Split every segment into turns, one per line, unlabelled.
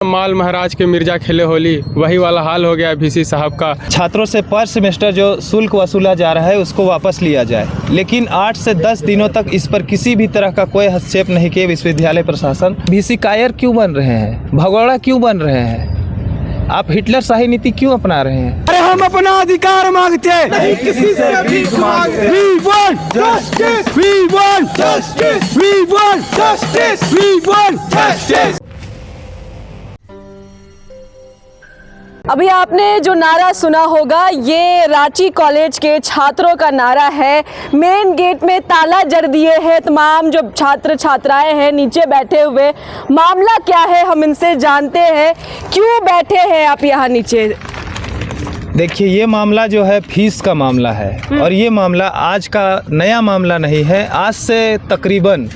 माल महाराज के मिर्जा खेले होली, वही वाला हाल हो गया वीसी साहब का।
छात्रों से पर सेमेस्टर जो शुल्क वसूला जा रहा है उसको वापस लिया जाए, लेकिन 8 से 10 दिनों तक इस पर किसी भी तरह का कोई हस्तक्षेप नहीं किए विश्वविद्यालय प्रशासन। वीसी कायर क्यों बन रहे हैं, भगोड़ा क्यों बन रहे हैं, आप हिटलर शाही नीति क्यों अपना रहे हैं?
अरे हम अपना अधिकार मांगते हैं, नहीं किसी से भीख मांगते। We want justice, we want justice, we want justice, we want justice।
अभी आपने जो नारा सुना होगा, ये रांची कॉलेज के छात्रों का नारा है। मेन गेट में ताला जड़ दिए हैं तमाम जो छात्र छात्राएं हैं नीचे बैठे हुए। मामला क्या है हम इनसे जानते हैं, क्यों बैठे हैं आप यहाँ नीचे?
देखिए, ये मामला जो है फीस का मामला है, और ये मामला आज का नया मामला नहीं है। आज से तकरीबन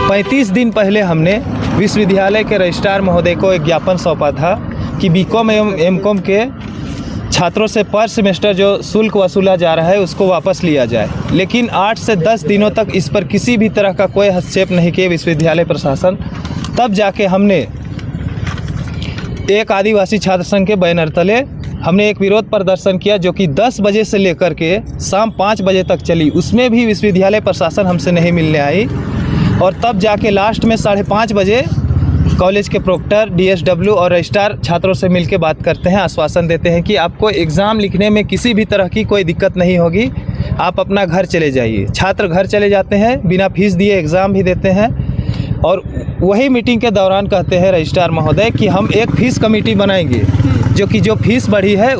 35 दिन पहले हमने विश्वविद्यालय के रजिस्ट्रार महोदय को एक ज्ञापन सौंपा था कि बीकॉम एवं एमकॉम के छात्रों से पर सेमेस्टर जो शुल्क वसूला जा रहा है उसको वापस लिया जाए, लेकिन 8 से 10 दिनों तक इस पर किसी भी तरह का कोई हस्तक्षेप नहीं किए विश्वविद्यालय प्रशासन। तब जाके हमने एक आदिवासी छात्र संघ के बैनर तले हमने एक विरोध प्रदर्शन किया, जो कि 10 बजे से लेकर के शाम 5 बजे तक चली। उसमें भी विश्वविद्यालय प्रशासन हमसे नहीं मिलने आई, और तब जाके लास्ट में 5:30 बजे कॉलेज के प्रोक्टर, DSW और रजिस्ट्रार छात्रों से मिलकर बात करते हैं, आश्वासन देते हैं कि आपको एग्ज़ाम लिखने में किसी भी तरह की कोई दिक्कत नहीं होगी, आप अपना घर चले जाइए। छात्र घर चले जाते हैं, बिना फीस दिए एग्ज़ाम भी देते हैं। और वही मीटिंग के दौरान कहते हैं रजिस्ट्रार महोदय कि हम एक फ़ीस कमेटी बनाएंगे, जो फीस बढ़ी है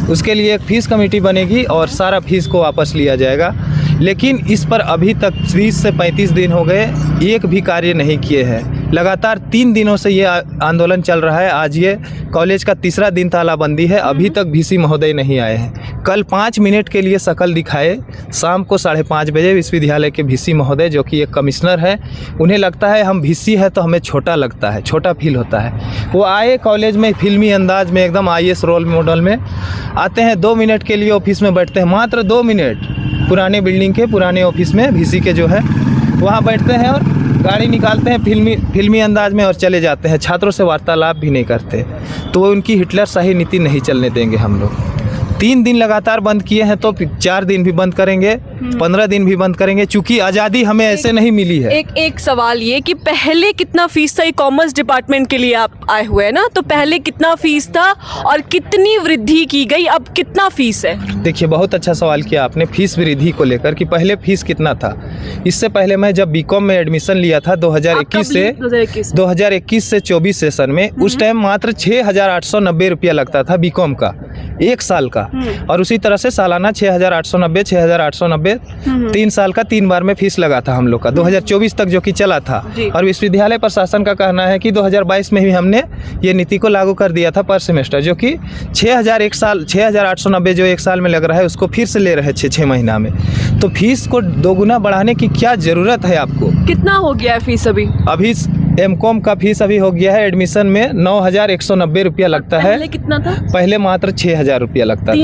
उसके लिए एक फ़ीस कमेटी बनेगी और सारा फीस को वापस लिया जाएगा। लेकिन इस पर अभी तक 30 से 35 दिन हो गए, एक भी कार्य नहीं किए हैं। लगातार 3 दिनों से ये आंदोलन चल रहा है। आज ये कॉलेज का तीसरा दिन तालाबंदी है, अभी तक वीसी महोदय नहीं आए हैं। कल 5 मिनट के लिए शकल दिखाए, शाम को 5:30 बजे विश्वविद्यालय के वीसी महोदय, जो कि एक कमिश्नर है, उन्हें लगता है हम वीसी है तो हमें छोटा लगता है, छोटा फील होता है। वो आए कॉलेज में फिल्मी अंदाज में, एकदम IAS रोल मॉडल में आते हैं, 2 मिनट के लिए ऑफिस में बैठते हैं, मात्र 2 मिनट, पुराने बिल्डिंग के पुराने ऑफिस में वीसी के जो है वहाँ बैठते हैं और गाड़ी निकालते हैं फिल्मी अंदाज में और चले जाते हैं। छात्रों से वार्तालाप भी नहीं करते। तो वो उनकी हिटलर शाही नीति नहीं चलने देंगे हम लोग। 3 दिन लगातार बंद किए हैं, तो 4 दिन भी बंद करेंगे, 15 दिन भी बंद करेंगे, चूँकि आज़ादी हमें ऐसे नहीं मिली है।
एक सवाल ये कि पहले कितना फीस था? कॉमर्स डिपार्टमेंट के लिए आप आए हुए हैं ना, तो पहले कितना फीस था और कितनी वृद्धि की गई, अब कितना फीस है? देखिए,
बहुत अच्छा सवाल किया आपने फीस वृद्धि को लेकर कि पहले फीस कितना था। इससे पहले मैं जब बीकॉम में एडमिशन लिया था 2021 से 24 सेशन में, उस टाइम मात्र 6,890 रुपया लगता था बीकॉम का, 1 साल का। और उसी तरह से सालाना 6,890 3 साल का 3 बार में फीस लगा था हम लोग का, 2024 तक जो कि चला था। और विश्वविद्यालय प्रशासन का कहना है कि 2022 में भी हमने ये नीति को लागू कर दिया था पर सेमेस्टर, जो कि 6,890 जो 1 साल में लग रहा है उसको फिर से ले रहे हैं 6 महीना में। तो फीस को 2 गुना बढ़ाने की क्या ज़रूरत है आपको?
कितना हो गया है फीस अभी?
एमकॉम का फीस अभी हो गया है एडमिशन में 9,190 रुपया लगता है।
पहले कितना था?
पहले मात्र 6,000 रुपया लगता था।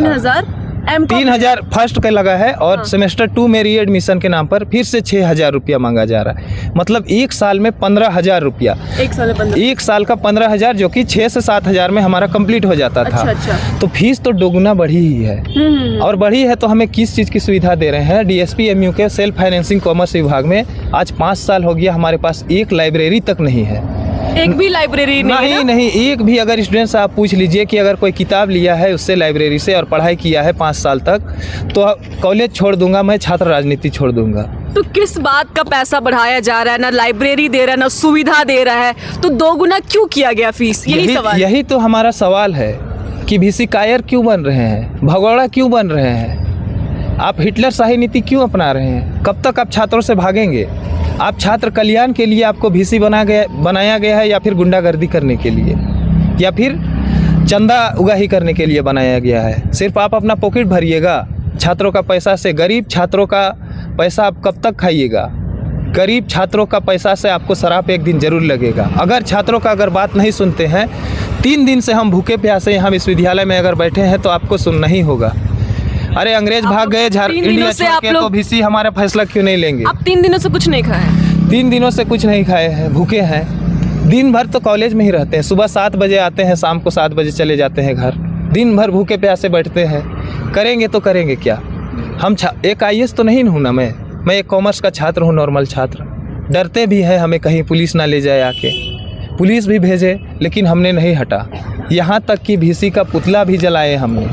3,000 फर्स्ट का लगा है, और सेमेस्टर 2 में री एडमिशन के नाम पर फिर से 6,000 रुपया मांगा जा रहा है। मतलब 1 साल में 15,000 रुपया, 1 साल का 15,000, जो कि 6 से 7,000 में हमारा कंप्लीट हो जाता था।
अच्छा।
तो फीस तो दोगुना बढ़ी ही है। और बढ़ी है तो हमें किस चीज़ की सुविधा दे रहे हैं? DSP MU के सेल्फ फाइनेंसिंग कॉमर्स विभाग में आज 5 साल हो गया, हमारे पास एक लाइब्रेरी तक नहीं है।
एक भी लाइब्रेरी
नहीं, एक भी। अगर स्टूडेंट से आप पूछ लीजिए कि अगर कोई किताब लिया है उससे लाइब्रेरी से और पढ़ाई किया है 5 साल तक, तो कॉलेज छोड़ दूंगा, मैं छात्र राजनीति छोड़ दूंगा।
तो किस बात का पैसा बढ़ाया जा रहा है? ना लाइब्रेरी दे रहा है, ना सुविधा दे रहा है, तो 2 गुना क्यों किया गया फीस?
यही तो हमारा सवाल है कि वीसी कायर क्यों बन रहे हैं, भगोड़ा क्यों बन रहे हैं, आप हिटलर शाही नीति क्यों अपना रहे हैं? कब तक आप छात्रों से भागेंगे? आप छात्र कल्याण के लिए आपको वीसी बनाया गया है, या फिर गुंडागर्दी करने के लिए, या फिर चंदा उगाही करने के लिए बनाया गया है? सिर्फ आप अपना पॉकेट भरिएगा छात्रों का पैसा से। गरीब छात्रों का पैसा आप कब तक खाइएगा? गरीब छात्रों का पैसा से आपको शराब एक दिन जरूर लगेगा। अगर छात्रों का बात नहीं सुनते हैं, 3 दिन से हम भूखे प्यासे यहाँ विश्वविद्यालय में अगर बैठे हैं, तो आपको सुनना ही होगा। अरे अंग्रेज भाग गए इंडिया छोड़ के, तो वीसी हमारा फैसला क्यों नहीं लेंगे?
आप 3 दिनों से कुछ नहीं खाए?
3 दिनों से कुछ नहीं खाए हैं, भूखे हैं। दिन भर तो कॉलेज में ही रहते हैं, सुबह 7 बजे आते हैं, शाम को 7 बजे चले जाते हैं घर। दिन भर भूखे प्यासे बैठते हैं, करेंगे तो करेंगे क्या। हम एक IAS तो नहीं हूँ ना, मैं एक कॉमर्स का छात्र हूँ, नॉर्मल छात्र। डरते भी हैं हमें कहीं पुलिस ना ले जाए आके, पुलिस भी भेजे लेकिन हमने नहीं हटा। यहाँ तक कि VC का पुतला भी जलाए हमने,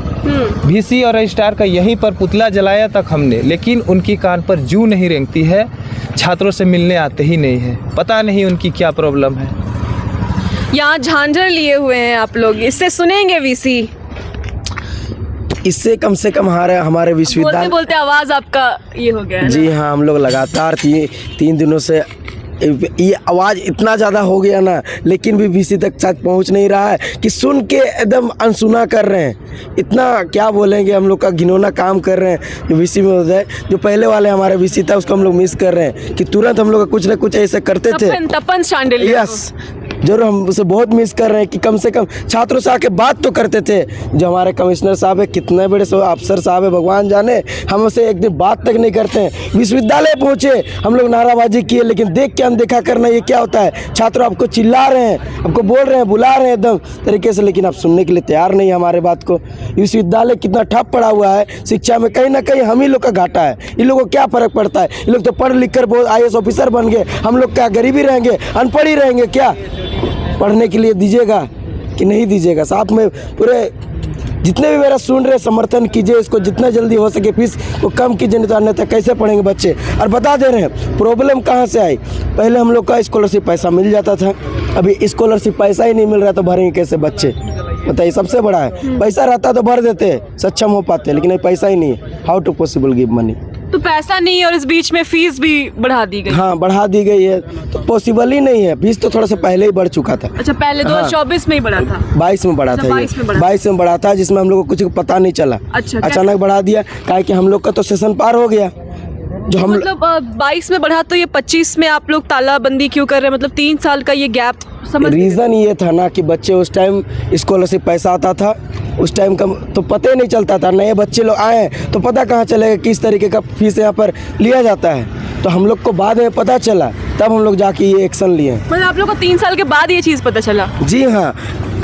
VC और रजिस्ट्रार का यहीं पर पुतला जलाया तक हमने, लेकिन उनकी कान पर जू नहीं रेंगती है। छात्रों से मिलने आते ही नहीं है, पता नहीं उनकी क्या प्रॉब्लम है।
यहाँ झांझर लिए हुए हैं आप लोग, इससे सुनेंगे VC?
इससे कम से कम हमारे विश्वविद्यालय
बोलते आवाज़ आपका ये हो गया है
जी हाँ, हम लोग लगातार 3 दिनों से ये आवाज़ इतना ज़्यादा हो गया ना, लेकिन भी VC तक साथ पहुंच नहीं रहा है कि सुन के एकदम अनसुना कर रहे हैं। इतना क्या बोलेंगे, हम लोग का घिनौना काम कर रहे हैं जो VC में होता है। जो पहले वाले हमारे VC था उसको हम लोग मिस कर रहे हैं कि तुरंत हम लोग कुछ ना कुछ ऐसे करते थे।
तपन शांडिल्य।
यस, जरूर हम उसे बहुत मिस कर रहे हैं कि कम से कम छात्रों से आके बात तो करते थे। जो हमारे कमिश्नर साहब है, कितने बड़े अफसर साहब है, भगवान जाने, हम उसे एक दिन बात तक नहीं करते हैं। विश्वविद्यालय पहुँचे, हम लोग नाराबाजी किए, लेकिन देख के अनदेखा करना ये क्या होता है। छात्र आपको चिल्ला रहे हैं, आपको बोल रहे हैं, बुला रहे हैं एकदम तरीके से, लेकिन आप सुनने के लिए तैयार नहीं है हमारे बात को। विश्वविद्यालय कितना ठप पड़ा हुआ है शिक्षा में, कहीं ना कहीं हम ही लोग का घाटा है। इन लोगों को क्या फ़र्क पड़ता है, ये लोग तो पढ़ लिख कर बहुत IAS ऑफिसर बन गए, हम लोग क्या गरीबी रहेंगे, अनपढ़ ही रहेंगे क्या। पढ़ने के लिए दीजिएगा कि नहीं दीजिएगा। साथ में पूरे जितने भी मेरा सुन रहे समर्थन कीजिए, इसको जितना जल्दी हो सके फीस को कम कीजिए, नहीं तो अन्यथा कैसे पढ़ेंगे बच्चे। और बता दे रहे हैं प्रॉब्लम कहाँ से आई। पहले हम लोग का स्कॉलरशिप पैसा मिल जाता था, अभी स्कॉलरशिप पैसा ही नहीं मिल रहा, तो भरेंगे कैसे बच्चे, बताइए। सबसे बड़ा है पैसा रहता तो भर देते, सक्षम हो पाते, लेकिन पैसा ही नहीं है। How to possible give money.
तो पैसा नहीं है और इस बीच में फीस भी बढ़ा दी गई।
हाँ, बढ़ा दी गई है, तो पॉसिबल ही नहीं है। फीस तो थोड़ा सा पहले ही बढ़ चुका था।
अच्छा, पहले 2024 में ही बढ़ा था।
22 में बढ़ा था, 22 में बढ़ा था, जिसमें हम लोग को कुछ पता नहीं चला।
अच्छा,
अचानक बढ़ा दिया, काहे कि हम लोग का तो सेशन पार हो गया। जो हम
मतलब 22 में बढ़ा, तो ये 25 में आप लोग तालाबंदी क्यों कर रहे हैं? मतलब 3 साल का ये गैप समझ।
रीज़न ये था ना कि बच्चे उस टाइम स्कॉलरशिप पैसा आता था, उस टाइम का तो पता ही नहीं चलता था। नए बच्चे लोग आए तो पता कहाँ चलेगा किस तरीके का फीस यहाँ पर लिया जाता है, तो हम लोग को बाद में पता चला, तब हम लोग जाके ये एक्शन लिए।
मतलब आप लोग को 3 साल के बाद ये चीज़ पता चला?
जी हाँ।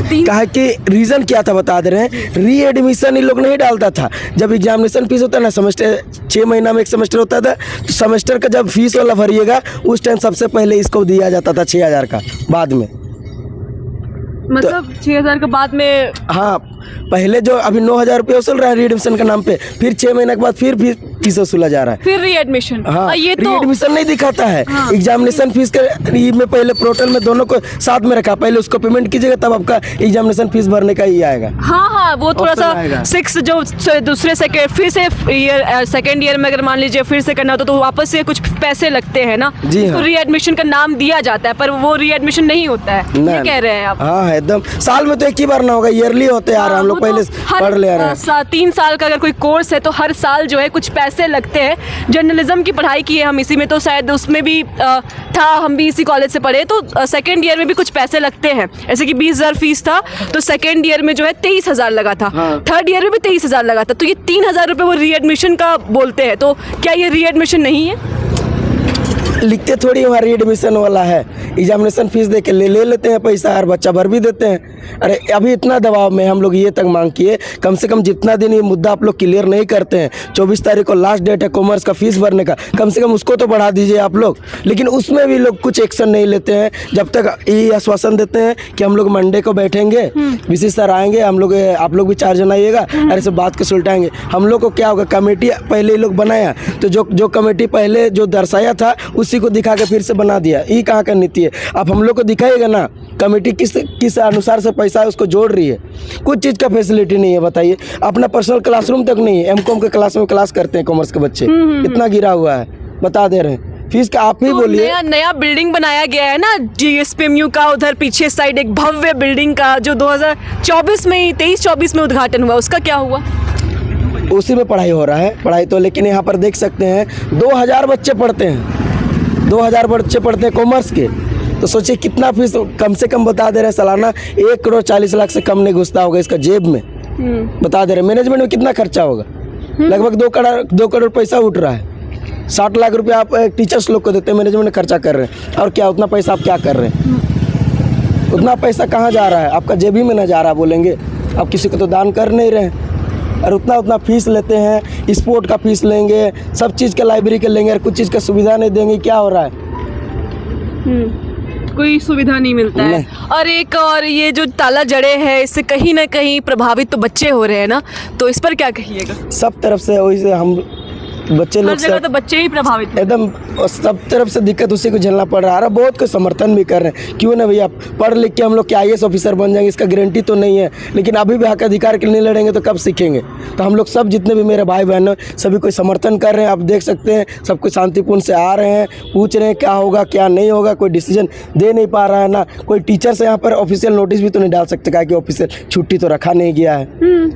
कहा कि रीज़न क्या था बता दे रहे हैं। री एडमिशन इन लोग नहीं डालता था। जब एग्जामिनेशन फीस होता है ना, सेमेस्टर 6 महीना में एक सेमेस्टर होता था, तो सेमेस्टर का जब फीस वाला भरिएगा उस टाइम सबसे पहले इसको दिया जाता था 6000 का, बाद में।
मतलब 6000 के बाद में? हाँ,
पहले जो अभी 9000 रुपये वसूल रहा है रीएडमिशन के नाम पे, फिर 6 महीने के बाद फिर फीस वसूला जा रहा है,
फिर रीएडमिशन।
हाँ,
ये तो
रीएडमिशन नहीं दिखाता है। हाँ। एग्जामिनेशन फीस के में पहले पोर्टल में दोनों को साथ में रखा, पहले उसको पेमेंट कीजिएगा तब आपका एग्जामिनेशन फीस भरने का ही आएगा।
हाँ हाँ, वो थोड़ा सा 6 जो दूसरे फिर से सेकेंड ईयर में अगर मान लीजिए फिर से करना हो तो वापस से कुछ पैसे लगते हैं ना,
जी हाँ।
रीएडमिशन का नाम दिया जाता है, पर वो रीएडमिशन नहीं होता है, ये कह रहे हैं आप?
हाँ, एकदम साल में तो एक ही बार ना होगा, ईयरली होते यार। हम लोग पहले पढ़ ले रहे हैं।
3 साल का अगर कोई कोर्स है तो हर साल जो है कुछ पैसे लगते हैं। जर्नलिज्म की पढ़ाई की है हम इसी में, तो शायद उसमें भी था, हम भी इसी कॉलेज से पढ़े, तो सेकेंड ईयर में भी कुछ पैसे लगते हैं। ऐसे कि 20,000 फीस था, तो सेकेंड ईयर में जो है 23,000 लगा था। हाँ। थर्ड ईयर में भी 23,000 लगा था, तो ये 3,000 रुपये वो रीएडमिशन का बोलते हैं। तो क्या ये रीएडमिशन नहीं है?
लिखते थोड़ी हमारी एडमिशन वाला है, एग्जामिनेशन फीस दे के ले लेते हैं पैसा, हर बच्चा भर भी देते हैं। अरे अभी इतना दबाव में हम लोग ये तक मांग किए, कम से कम जितना दिन ये मुद्दा आप लोग क्लियर नहीं करते हैं, 24 तारीख को लास्ट डेट है कॉमर्स का फीस भरने का, कम से कम उसको तो बढ़ा दीजिए आप लोग। लेकिन उसमें भी लोग कुछ एक्शन नहीं लेते हैं, जब तक ये आश्वासन देते हैं कि हम लोग मंडे को बैठेंगे, VC सर आएंगे, हम लोग आप लोग भी 4 जन आइएगा, अरे सब बात को सुलटाएंगे। हम लोग को क्या होगा, कमेटी पहले ही लोग बनाया, तो जो कमेटी पहले जो दर्शाया था उसी को दिखा के फिर से बना दिया। ये कहाँ का नीति है? आप हम लोग को दिखाइएगा ना, कमेटी किस अनुसार से पैसा है उसको जोड़ रही है। कुछ चीज़ का फैसिलिटी नहीं है, बताइए। अपना पर्सनल क्लासरूम तक नहीं है। M.Com के क्लास में क्लास करते हैं कॉमर्स के बच्चे, इतना गिरा हुआ है, बता दे रहे हैं। फीस का आप ही
तो
बोलिए।
नया बिल्डिंग बनाया गया है ना GSPMU का, उधर पीछे साइड एक भव्य बिल्डिंग का, जो 2024 में ही 23-24 में उद्घाटन हुआ, उसका क्या हुआ?
उसी में पढ़ाई हो रहा है, पढ़ाई तो। लेकिन यहाँ पर देख सकते हैं 2000 बच्चे पढ़ते हैं, 2000 बच्चे पढ़ते हैं कॉमर्स के, तो सोचिए कितना फीस कम से कम बता दे रहे हैं। सालाना 1,40,00,000 से कम नहीं घुसता होगा इसका जेब में, बता दे रहे हैं। मैनेजमेंट में कितना खर्चा होगा? लगभग 2 करोड़ पैसा उठ रहा है। 60 लाख रुपए आप टीचर्स लोग को देते हैं, मैनेजमेंट में खर्चा कर रहे हैं, और क्या उतना पैसा आप क्या कर रहे हैं? उतना पैसा कहाँ जा रहा है? आपका जेबी में ना जा रहा बोलेंगे? आप किसी को तो दान कर नहीं रहे हैं। और उतना फीस लेते हैं, स्पोर्ट का फीस लेंगे, सब चीज़ का लाइब्रेरी के लेंगे और कुछ चीज़ का सुविधा नहीं देंगे। क्या हो रहा है?
कोई सुविधा नहीं मिलता है। और एक और ये जो ताला जड़े है, इससे कहीं ना कहीं प्रभावित तो बच्चे हो रहे हैं ना, तो इस पर क्या कहिएगा?
सब तरफ से वही हम बच्चे
हर
लोग
जगह तो बच्चे ही प्रभावित हैं।
एकदम सब तरफ से दिक्कत उसी को झेलना पड़ रहा है। बहुत कोई समर्थन भी कर रहे हैं, क्यों ना भैया, पढ़ लिख के हम लोग क्या IAS ऑफिसर बन जाएंगे, इसका गारंटी तो नहीं है, लेकिन अभी भी हक अधिकार के लिए नहीं लड़ेंगे तो कब सीखेंगे? तो हम लोग सब जितने भी मेरे भाई बहन हैं सभी कोई समर्थन कर रहे हैं। आप देख सकते हैं सब कोई शांतिपूर्ण से आ रहे हैं, पूछ रहे हैं क्या होगा क्या नहीं होगा। कोई डिसीजन दे नहीं पा रहा है ना, कोई टीचर से यहाँ पर ऑफिशियल नोटिस भी तो नहीं डाल सकते, क्या कि ऑफिशियल छुट्टी तो रखा नहीं गया है।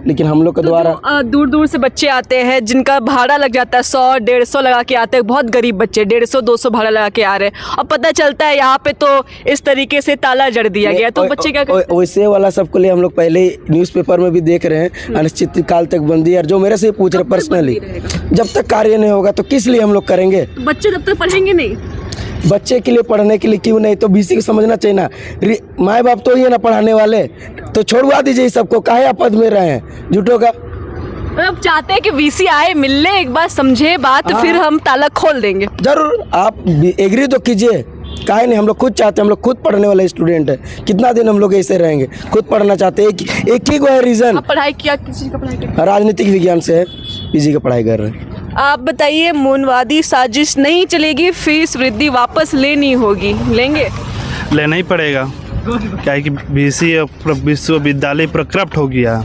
लेकिन हम लोग के द्वारा
दूर दूर से बच्चे आते हैं जिनका भाड़ा लग जाता है 100-150 लगा के आते हैं, बहुत गरीब बच्चे 150-200 भाड़ा लगा के आ रहे हैं, और पता चलता है यहाँ पे तो इस तरीके से ताला जड़ दिया गया, तो बच्चे क्या करते हैं?
वैसे वाला सबको लिए हम लोग पहले ही न्यूज़पेपर में भी देख रहे हैं अनिश्चित काल तक बंदी। और जो मेरे से पूछ रहे पर्सनली, जब तक कार्य नहीं होगा तो किस लिए हम लोग करेंगे?
तो बच्चे तब तक पढ़ेंगे नहीं।
बच्चे के लिए पढ़ने के लिए क्यों नहीं? तो BC को समझना चाहिए ना, माँ बाप तो ही है ना पढ़ाने वाले, तो छोड़वा दीजिए सबको, काहे आप पद में रहे हैं झूठों का।
अब चाहते हैं कि VC आए, मिलने, एक बार समझे बात, फिर हम ताला खोल देंगे।
जरूर आप एग्री तो कीजिए, काहे नहीं? हम लोग खुद चाहते हैं, हम लोग खुद पढ़ने वाले स्टूडेंट हैं। कितना दिन हम लोग ऐसे रहेंगे? खुद पढ़ना चाहते हैं। एक ही को है रीज़न।
आप पढ़ाई किया, किसी का पढ़ाई किया?
राजनीतिक विज्ञान से है, PG का पढ़ाई कर रहे हैं।
आप बताइए, मौनवादी साजिश नहीं चलेगी, फीस वृद्धि वापस लेनी होगी, लेंगे?
लेना ही पड़ेगा, क्या है कि BC विश्वविद्यालय पर करप्ट हो गया।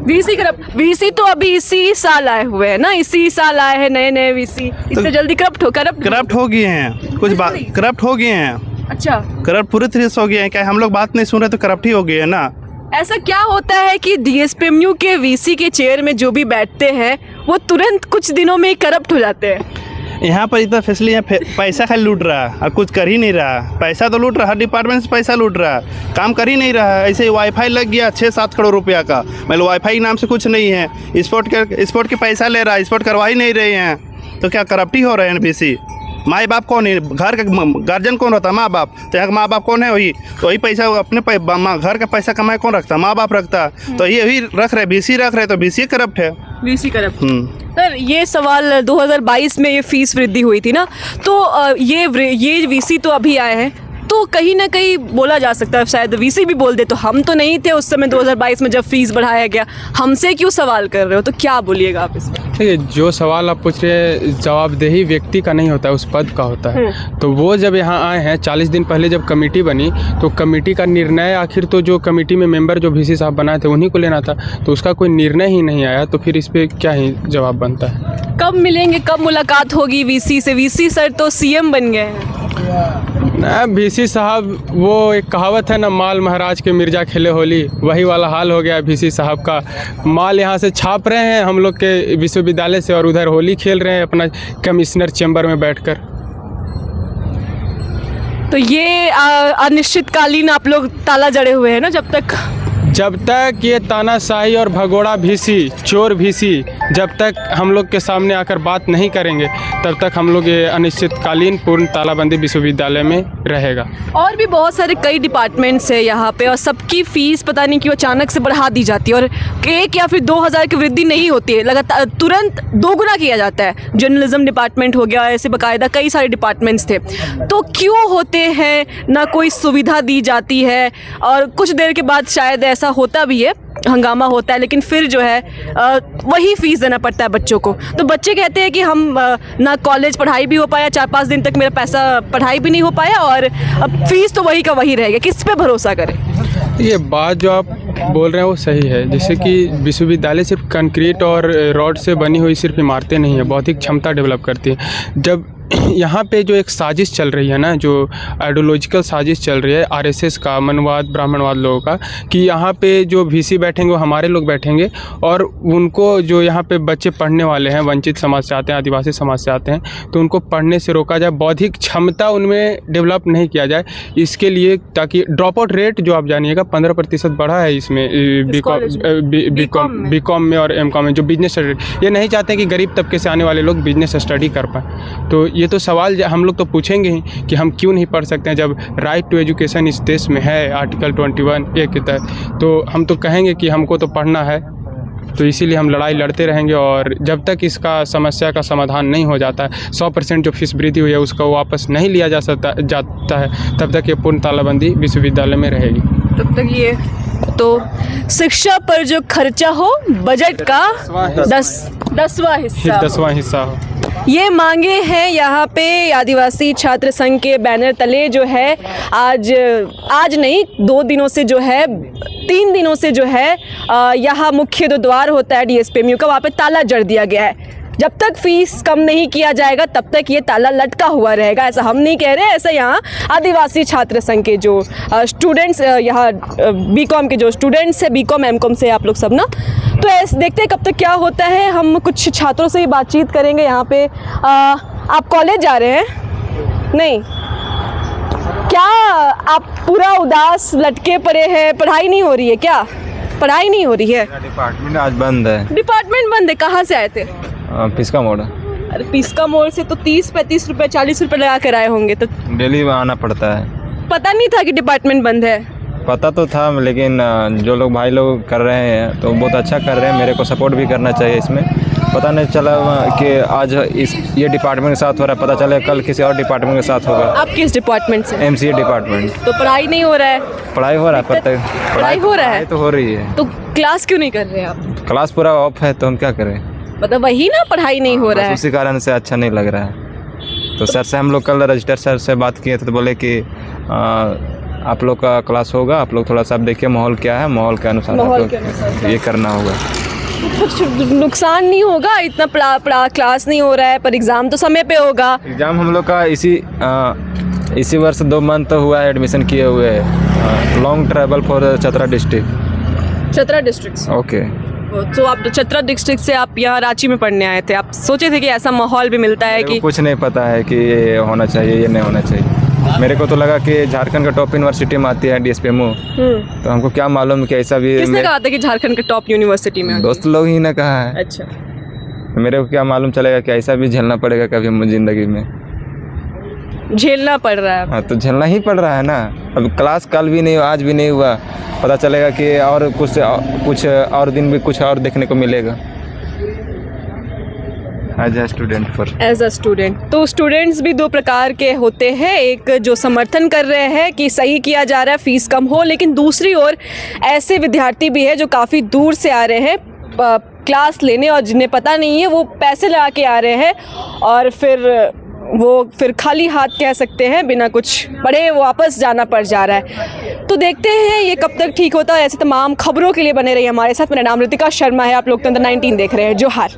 VC तो अभी इसी साल आए हुए हैं ना, इसी साल आए हैं नए VC, इतने जल्दी करप्ट
हो गए हैं, कुछ बात करप्ट हो गए हैं।
अच्छा,
करप्ट पूरी तरह से हो गए हैं। क्या हम लोग बात नहीं सुन रहे तो करप्ट ही हो गए है ना।
ऐसा क्या होता है कि DSPMU के VC के चेयर में जो भी बैठते हैं वो तुरंत कुछ दिनों में करप्ट हो जाते हैं?
यहाँ पर इतना फैसिलिटी, पैसा खाली लूट रहा है और कुछ कर ही नहीं रहा। पैसा तो लूट रहा, हर डिपार्टमेंट से पैसा लूट रहा है, काम कर ही नहीं रहा है। ऐसे वाईफाई लग गया 6-7 करोड़ रुपया का, मतलब वाईफाई नाम से कुछ नहीं है। स्पोर्ट के पैसा ले रहा है, स्पोर्ट करवा ही नहीं रहे हैं, तो क्या करप्ट ही हो रहे हैं BC? माँ बाप कौन है? घर का गार्जियन कौन होता है? माँ बाप। तो यहाँ माँ बाप कौन है? वही पैसा अपने घर का पैसा कमाए कौन रखता है? माँ बाप रखता है। तो ये रख रहे, BC रख रहे, तो BC करप्ट है।
VC corrupt. सर, ये सवाल 2022 में ये फीस वृद्धि हुई थी ना, तो ये VC तो अभी आए हैं, तो कहीं ना कहीं बोला जा सकता है, शायद VC भी बोल दे, तो हम तो नहीं थे उस समय 2022 में जब फीस बढ़ाया गया, हमसे क्यों सवाल कर रहे हो? तो क्या बोलिएगा आप इसमें?
देखिए, जो सवाल आप पूछ रहे हैं जवाबदेही व्यक्ति का नहीं होता है, उस पद का होता है। तो वो जब यहाँ आए हैं 40 दिन पहले जब कमेटी बनी, तो कमेटी का निर्णय आखिर तो जो कमेटी में मेंबर जो VC साहब बनाए थे उन्हीं को लेना था, तो उसका कोई निर्णय ही नहीं आया, तो फिर इस पर क्या ही जवाब बनता है?
कब मिलेंगे, कब मुलाकात होगी VC से? VC सर तो CM बन गए हैं
ना। VC साहब, वो एक कहावत है ना, माल महाराज के मिर्जा खेले होली, वही वाला हाल हो गया VC साहब का। माल यहाँ से छाप रहे हैं हम लोग के विश्वविद्यालय से, और उधर होली खेल रहे हैं अपना कमिश्नर चैम्बर में बैठकर।
तो ये अनिश्चितकालीन आप लोग ताला जड़े हुए हैं ना, जब तक
ये तानाशाही और भगोड़ा VC, चोर VC जब तक हम लोग के सामने आकर बात नहीं करेंगे, तब तक हम लोग ये अनिश्चितकालीन पूर्ण तालाबंदी विश्वविद्यालय में रहेगा।
और भी बहुत सारे कई डिपार्टमेंट्स है यहाँ पे, और सबकी फ़ीस पता नहीं क्यों अचानक से बढ़ा दी जाती है, और 1 या फिर 2,000 की वृद्धि नहीं होती है, लगातार तुरंत 2 गुना किया जाता है। जर्नलिज्म डिपार्टमेंट हो गया, ऐसे बाकायदा कई सारे डिपार्टमेंट्स थे, तो क्यों होते हैं? ना कोई सुविधा दी जाती है, और कुछ देर के बाद शायद ऐसा होता भी है, हंगामा होता है, लेकिन फिर जो है वही फीस देना पड़ता है बच्चों को। तो बच्चे कहते हैं कि हम ना कॉलेज पढ़ाई भी हो पाया, 4-5 दिन तक मेरा पैसा पढ़ाई भी नहीं हो पाया, और अब फीस तो वही का वही रहेगा। किस पे भरोसा करें?
ये बात जो आप बोल रहे हैं वो सही है। जैसे कि विश्वविद्यालय सिर्फ कंक्रीट और रॉड से बनी हुई सिर्फ इमारतें नहीं है, बौद्धिक क्षमता डेवलप करती है। जब यहाँ पे जो एक साजिश चल रही है ना, जो आइडियोलॉजिकल साजिश चल रही है RSS का, मनवाद ब्राह्मणवाद लोगों का, कि यहाँ पे जो VC बैठेंगे वो हमारे लोग बैठेंगे, और उनको जो यहाँ पे बच्चे पढ़ने वाले हैं, वंचित समाज से आते हैं, आदिवासी समाज से आते हैं, तो उनको पढ़ने से रोका जाए, बौद्धिक क्षमता उनमें डेवलप नहीं किया जाए, इसके लिए, ताकि ड्रॉप आउट रेट जो आप जानिएगा 15% बढ़ा है इसमें बीकॉम में और MCOM में, जो बिजनेस स्टडी, ये नहीं चाहते कि गरीब तबके से आने वाले लोग बिजनेस स्टडी कर पाएँ। तो ये तो सवाल हम लोग तो पूछेंगे ही कि हम क्यों नहीं पढ़ सकते हैं, जब राइट टू एजुकेशन इस देश में है आर्टिकल 21A के तहत। तो हम तो कहेंगे कि हमको तो पढ़ना है, तो इसीलिए हम लड़ाई लड़ते रहेंगे। और जब तक इसका समस्या का समाधान नहीं हो जाता है, 100% जो फीस वृद्धि हुई है उसका वापस नहीं लिया जाता है, तब तक ये पूर्ण तालाबंदी विश्वविद्यालय में रहेगी।
तब तक ये तो शिक्षा पर जो खर्चा हो बजट का 10वां हिस्सा हो। ये मांगे हैं यहाँ पे आदिवासी छात्र संघ के बैनर तले जो है आज नहीं 2 दिनों से जो है 3 दिनों से जो है यहाँ मुख्य जो द्वार होता है DSPMU का, वहाँ पे ताला जड़ दिया गया है। जब तक फीस कम नहीं किया जाएगा तब तक ये ताला लटका हुआ रहेगा। ऐसा हम नहीं कह रहे, ऐसा यहाँ आदिवासी छात्र संघ के जो स्टूडेंट्स यहाँ BCom के जो स्टूडेंट्स हैं, BCom MCom से आप लोग सब ना, तो ऐसे देखते हैं कब तक क्या होता है। हम कुछ छात्रों से ही बातचीत करेंगे यहाँ पे। आप कॉलेज जा रहे हैं? नहीं, क्या आप पूरा उदास लटके पड़े हैं? पढ़ाई नहीं हो रही है क्या? पढ़ाई नहीं हो रही है?
डिपार्टमेंट आज बंद है।
डिपार्टमेंट बंद है? कहाँ से आए थे?
पिस्का मोड़।
अरे पिस्का मोड़ से तो 30-35 रुपये 40 रुपये लगा कर आए होंगे, तो
डेली आना पड़ता है।
पता नहीं था कि डिपार्टमेंट बंद है?
पता तो था, लेकिन जो लोग भाई लोग कर रहे हैं तो बहुत अच्छा कर रहे हैं, मेरे को सपोर्ट भी करना चाहिए इसमें। पता नहीं चला कि आज ये डिपार्टमेंट के साथ हो रहा है, पता चले कल किसी और डिपार्टमेंट के साथ होगा।
आप किस डिपार्टमेंट से?
MCA department.
तो पढ़ाई नहीं हो रहा है?
पढ़ाई हो रहा है,
पढ़ाई हो रहा है
तो हो रही है।
तो क्लास क्यों नहीं कर रहे आप?
क्लास पूरा ऑफ है तो हम क्या करें?
मतलब वही ना, पढ़ाई नहीं हो रहा है,
उसी कारण से अच्छा नहीं लग रहा है। तो सर से हम लोग कल रजिस्टर सर से बात किए थे, तो बोले कि आप लोग का क्लास होगा, आप लोग थोड़ा सा देखिए माहौल क्या है, माहौल के अनुसार ये करना होगा।
कुछ नुकसान नहीं होगा? इतना पढ़ा क्लास नहीं हो रहा है, पर एग्ज़ाम तो समय पे होगा।
एग्ज़ाम हम लोग का इसी वर्ष 2 मंथ तो हुआ है एडमिशन किए हुए। Long travel for Chatra district. Okay.
तो आप चतरा डिस्ट्रिक्ट से आप यहाँ रांची में पढ़ने आए थे, आप सोचे थे कि ऐसा माहौल भी मिलता है कि?
कुछ नहीं पता है कि ये होना चाहिए, ये नहीं होना चाहिए। मेरे को तो लगा कि झारखंड का टॉप यूनिवर्सिटी में आती है DSPMU, तो हमको क्या मालूम कि ऐसा भी।
किसने कहा था कि झारखंड के टॉप यूनिवर्सिटी में?
दोस्त लोग ही ने कहा है।
अच्छा,
मेरे को क्या मालूम चलेगा कि ऐसा भी झेलना पड़ेगा कभी जिंदगी में।
झेलना पड़ रहा है?
हाँ, तो झेलना ही पड़ रहा है ना। अब क्लास कल भी नहीं हुआ, आज भी नहीं हुआ, पता चलेगा कि और कुछ और दिन भी कुछ और देखने को मिलेगा। एज अ स्टूडेंट
तो स्टूडेंट्स भी 2 प्रकार के होते हैं। एक जो समर्थन कर रहे हैं कि सही किया जा रहा है, फीस कम हो, लेकिन दूसरी ओर ऐसे विद्यार्थी भी है जो काफ़ी दूर से आ रहे हैं क्लास लेने, और जिन्हें पता नहीं है वो पैसे लगा के आ रहे हैं और फिर खाली हाथ कह सकते हैं, बिना कुछ पढ़े वापस जाना पड़ जा रहा है। तो देखते हैं ये कब तक ठीक होता है। ऐसे तमाम खबरों के लिए बने रहिए हमारे साथ। मेरा नाम ऋतिका शर्मा है, आप लोग तंत्र 19 देख रहे हैं। जोहार।